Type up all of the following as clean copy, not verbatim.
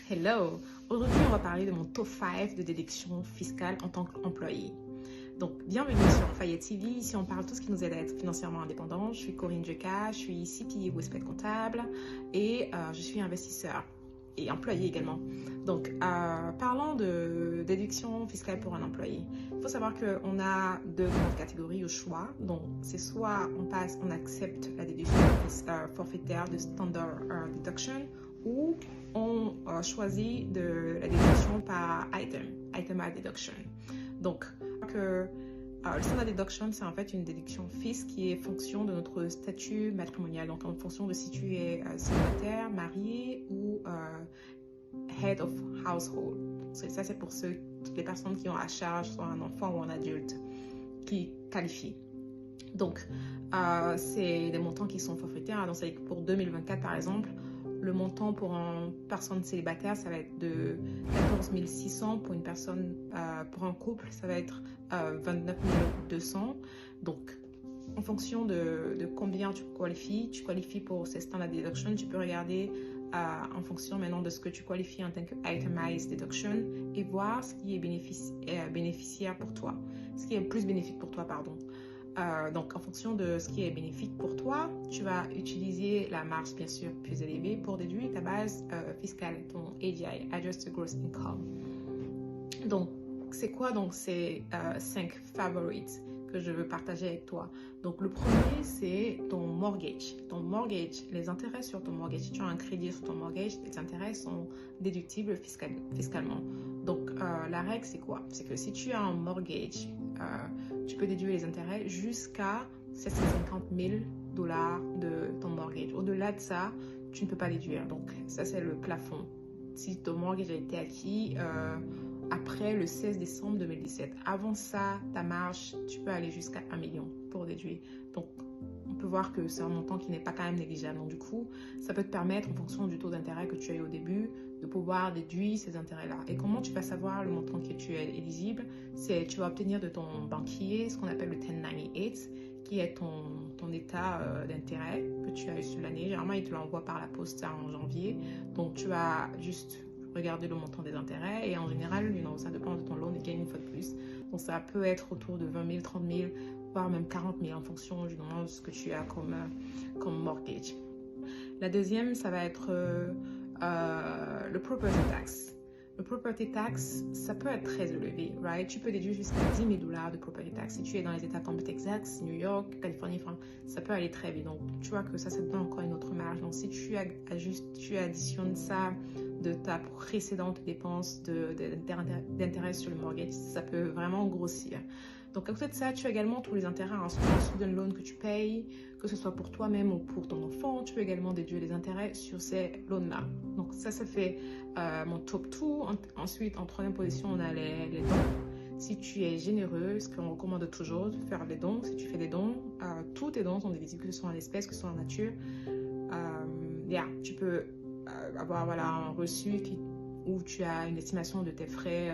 Hello! Aujourd'hui, on va parler de mon top 5 de déduction fiscale en tant qu'employé. Donc, bienvenue sur Fayette TV. Ici, on parle de tout ce qui nous aide à être financièrement indépendants. Je suis Corinne Jeka, je suis CPA ou expert comptable et je suis investisseur et employé également. Donc, parlons de déduction fiscale pour un employé. Il faut savoir qu'on a deux grandes catégories au choix. Donc, c'est soit on accepte la déduction forfaitaire de standard deduction ou on choisit de la déduction par itemized deduction. Donc, le standard deduction, c'est en fait une déduction fiscale qui est fonction de notre statut matrimonial, donc en fonction de si tu es célibataire, marié ou head of household. Ça, c'est pour toutes les personnes qui ont à charge, soit un enfant ou un adulte, qui qualifient. Donc, c'est des montants qui sont forfaitaires. Donc, pour 2024, par exemple, le montant pour une personne célibataire, ça va être de 14 600. Pour une personne, pour un couple, ça va être 29 200. Donc, en fonction de combien tu qualifies pour ces standard deduction, tu peux regarder en fonction maintenant de ce que tu qualifies en tant que itemized deduction et voir ce qui est bénéficiaire pour toi, ce qui est plus bénéfique pour toi, pardon. Donc, en fonction de ce qui est bénéfique pour toi, tu vas utiliser la marge, bien sûr, plus élevée pour déduire ta base fiscale, ton AGI, Adjusted Gross Income. Donc, c'est quoi donc ces 5 favorites que je veux partager avec toi? Donc, le premier, c'est ton mortgage. Ton mortgage, les intérêts sur ton mortgage, si tu as un crédit sur ton mortgage, les intérêts sont déductibles fiscalement. Donc, la règle, c'est quoi? C'est que si tu as un mortgage, tu peux déduire les intérêts jusqu'à 750 000 $ de ton mortgage. Au-delà de ça, tu ne peux pas déduire. Donc, ça, c'est le plafond. Si ton mortgage a été acquis après le 16 décembre 2017. Avant ça, ta marge, tu peux aller jusqu'à 1 million pour déduire. Donc, on peut voir que c'est un montant qui n'est pas quand même négligeable. Donc, du coup, ça peut te permettre, en fonction du taux d'intérêt que tu as eu au début, de pouvoir déduire ces intérêts-là. Et comment tu vas savoir le montant que tu es éligible? C'est tu vas obtenir de ton banquier ce qu'on appelle le 1098, qui est ton état d'intérêt que tu as eu sur l'année. Généralement, il te l'envoie par la poste en janvier. Donc, tu vas juste regarder le montant des intérêts et en général, ça dépend de ton loan again une fois de plus. Donc, ça peut être autour de 20 000, 30 000, voire même 40 000 en fonction du nombre de ce que tu as comme mortgage. La deuxième, ça va être le property tax. Le property tax, ça peut être très élevé, right? Tu peux déduire jusqu'à 10 000 $ de property tax. Si tu es dans les États comme Texas, New York, Californie, ça peut aller très vite. Donc, tu vois que ça te donne encore une autre marge. Donc, si tu additionnes ça de ta précédente dépense d'intérêt sur le mortgage, ça peut vraiment grossir. Donc, à côté de ça, tu as également tous les intérêts en student loan que tu payes, que ce soit pour toi-même ou pour ton enfant. Tu peux également déduire les intérêts sur ces loans-là. Donc, ça fait mon top 2. Ensuite, en troisième position, on a les dons. Si tu es généreux, ce qu'on recommande toujours, de faire des dons. Si tu fais des dons, tous tes dons sont divisibles, que ce soit en espèces, que ce soit en nature. Tu peux avoir un reçu où tu as une estimation de tes frais,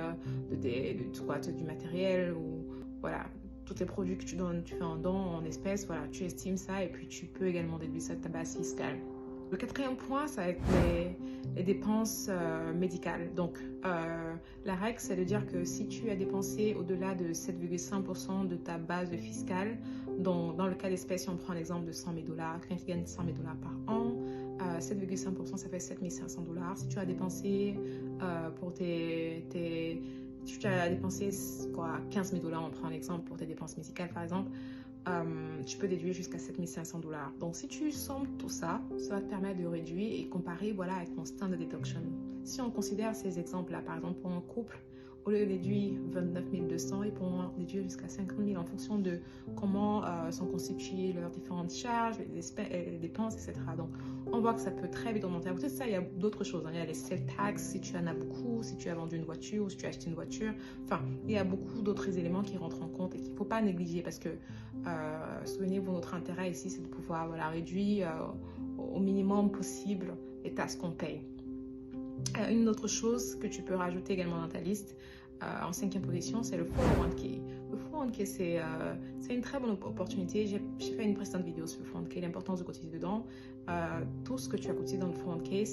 du matériel ou voilà, tous les produits que tu donnes, tu fais un don en espèces, voilà, tu estimes ça et puis tu peux également déduire ça de ta base fiscale. Le quatrième point, ça va être les dépenses médicales. Donc, la règle, c'est de dire que si tu as dépensé au-delà de 7,5% de ta base fiscale, dans le cas d'espèce, si on prend l'exemple de 100 000 $, quelqu'un qui gagne 100 000 $ par an, 7,5%, ça fait 7 500 $. Si tu as dépensé si tu as dépensé 15 000 $, on prend un exemple pour tes dépenses médicales par exemple, tu peux déduire jusqu'à 7 500 $. Donc si tu sommes tout ça, ça va te permettre de réduire et comparer avec ton standard deduction. Si on considère ces exemples-là, par exemple pour un couple, au lieu de déduire 29 200, ils pourront déduire jusqu'à 50 000 en fonction de comment sont constituées leurs différentes charges, les dépenses, etc. Donc, on voit que ça peut très vite augmenter. À côté de ça, il y a d'autres choses. Il y a les sales tax, si tu en as beaucoup, si tu as vendu une voiture ou si tu as acheté une voiture. Enfin, il y a beaucoup d'autres éléments qui rentrent en compte et qu'il ne faut pas négliger parce que, souvenez-vous, notre intérêt ici, c'est de pouvoir réduire au minimum possible les taxes qu'on paye. Une autre chose que tu peux rajouter également dans ta liste, En cinquième position, c'est le 401k. Le 401k, c'est une très bonne opportunité. J'ai fait une précédente vidéo sur le 401k, l'importance de cotiser dedans. Tout ce que tu as cotisé dans le 401k,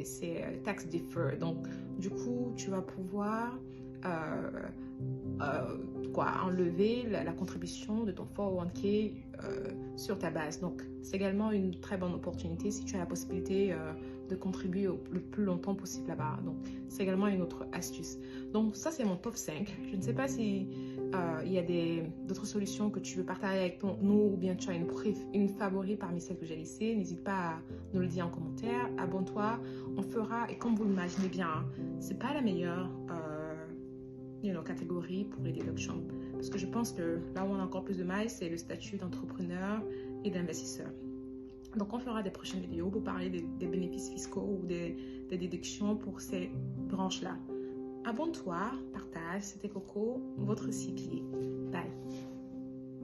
c'est tax deferred. Donc, du coup, tu vas pouvoir enlever la contribution de ton 401k sur ta base. Donc, c'est également une très bonne opportunité si tu as la possibilité de contribuer le plus longtemps possible là-bas. Donc, c'est également une autre astuce. Donc, ça, c'est mon top 5. Je ne sais pas si il y a d'autres solutions que tu veux partager avec nous ou bien tu as une favorite parmi celles que j'ai listées. N'hésite pas à nous le dire en commentaire. Abonne-toi. On fera, et comme vous l'imaginez bien, hein, c'est pas la meilleure catégorie pour les déductions. Parce que je pense que là où on a encore plus de mal, c'est le statut d'entrepreneur et d'investisseur. Donc, on fera des prochaines vidéos pour parler des bénéfices fiscaux ou des déductions pour ces branches-là. Abonne-toi, partage, c'était Coco, votre CPA.